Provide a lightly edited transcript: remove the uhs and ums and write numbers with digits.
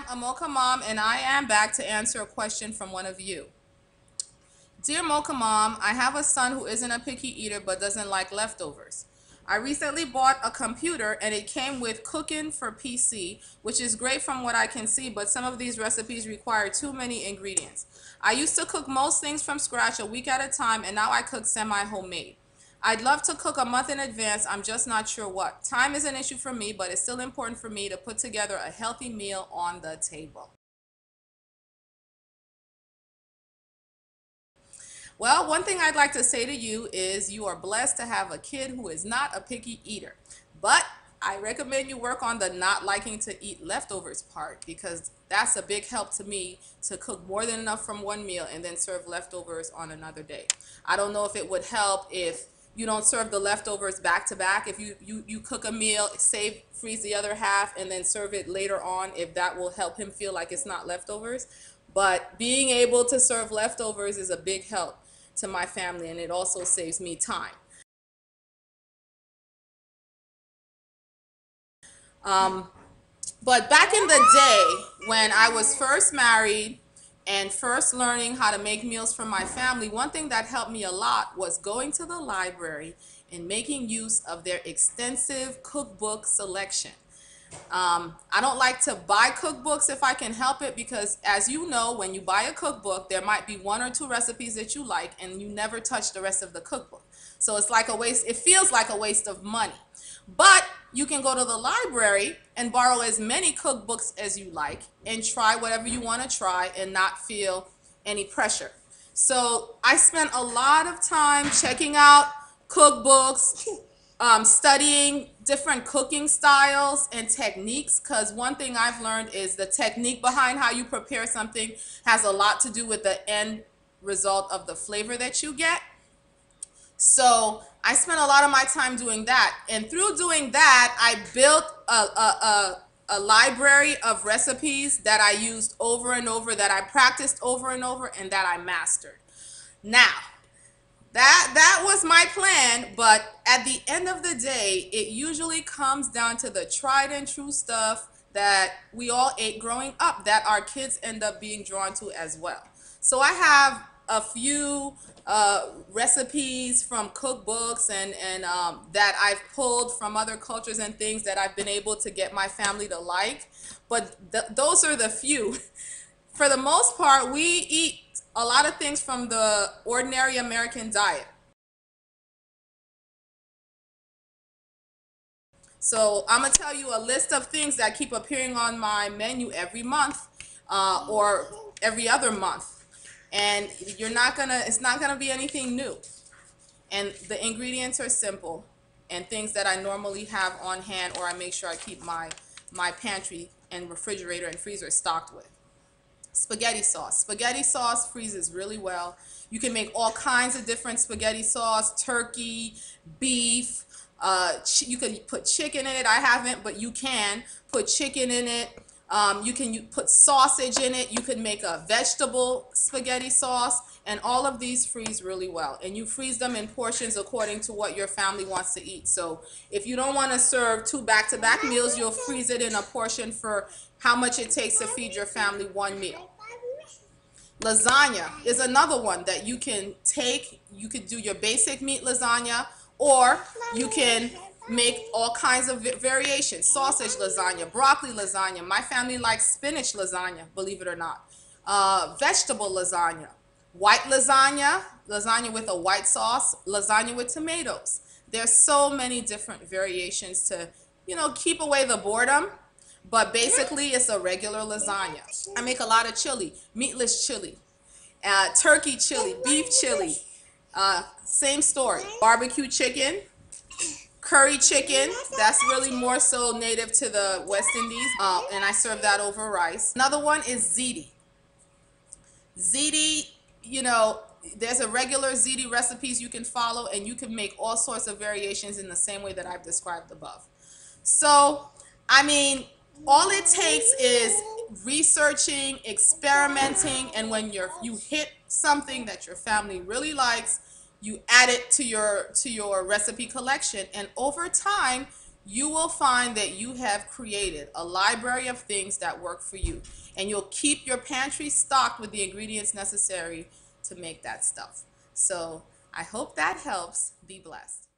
am a Mocha Mom, and I am back to answer a question from one of you. Dear Mocha Mom, I have a son who isn't a picky eater but doesn't like leftovers. I recently bought a computer and it came with cooking for PC, which is great from what I can see, but some of these recipes require too many ingredients. I used to cook most things from scratch a week at a time, and now I cook semi-homemade. I'd love to cook a month in advance, I'm just not sure what. Time is an issue for me, but it's still important for me to put together a healthy meal on the table. Well, one thing I'd like to say to you is you are blessed to have a kid who is not a picky eater. But I recommend you work on the not liking to eat leftovers part, because that's a big help to me to cook more than enough from one meal and then serve leftovers on another day. I don't know if it would help if you don't serve the leftovers back to back. If you cook a meal, freeze the other half, and then serve it later on, if that will help him feel like it's not leftovers. But being able to serve leftovers is a big help to my family, and it also saves me time. Um, but back in the day when I was first married and first learning how to make meals for my family, one thing that helped me a lot was going to the library and making use of their extensive cookbook selection. I don't like to buy cookbooks if I can help it, because as you know, when you buy a cookbook, there might be one or two recipes that you like and you never touch the rest of the cookbook. So it's like a waste, it feels like a waste of money. But you can go to the library and borrow as many cookbooks as you like and try whatever you want to try and not feel any pressure. So I spent a lot of time checking out cookbooks, studying different cooking styles and techniques, because one thing I've learned is the technique behind how you prepare something has a lot to do with the end result of the flavor that you get. So I spent a lot of my time doing that, and through doing that I built a library of recipes that I used over and over, that I practiced over and over, and that I mastered. Now, that was my plan, but at the end of the day, it usually comes down to the tried and true stuff that we all ate growing up that our kids end up being drawn to as well. So I have a few recipes from cookbooks and that I've pulled from other cultures and things that I've been able to get my family to like. But those are the few. For the most part, we eat a lot of things from the ordinary American diet. So I'm gonna tell you a list of things that keep appearing on my menu every month, or every other month, and it's not gonna be anything new. And the ingredients are simple and things that I normally have on hand, or I make sure I keep my pantry and refrigerator and freezer stocked with. Spaghetti sauce. Spaghetti sauce freezes really well. You can make all kinds of different spaghetti sauce, turkey, beef. You could put chicken in it. I haven't, but you can put chicken in it. You put sausage in it. You could make a vegetable spaghetti sauce, and all of these freeze really well. And you freeze them in portions according to what your family wants to eat. So if you don't want to serve two back-to-back meals, you'll freeze it in a portion for how much it takes to feed your family one meal. Lasagna is another one that you can take. You could do your basic meat lasagna, or you can make all kinds of variations. Sausage lasagna, broccoli lasagna. My family likes spinach lasagna, believe it or not. Vegetable lasagna, white lasagna, lasagna with a white sauce, lasagna with tomatoes. There's so many different variations to, keep away the boredom. But basically, it's a regular lasagna. I make a lot of chili, meatless chili, turkey chili, beef chili. Same story. Barbecue chicken, curry chicken. That's really more so native to the West Indies, and I serve that over rice. Another one is ziti. Ziti, there's a regular ziti recipes you can follow, and you can make all sorts of variations in the same way that I've described above. So, I mean, all it takes is researching, experimenting, and when you hit something that your family really likes, you add it to your recipe collection, and over time you will find that you have created a library of things that work for you. And you'll keep your pantry stocked with the ingredients necessary to make that stuff. So I hope that helps. Be blessed.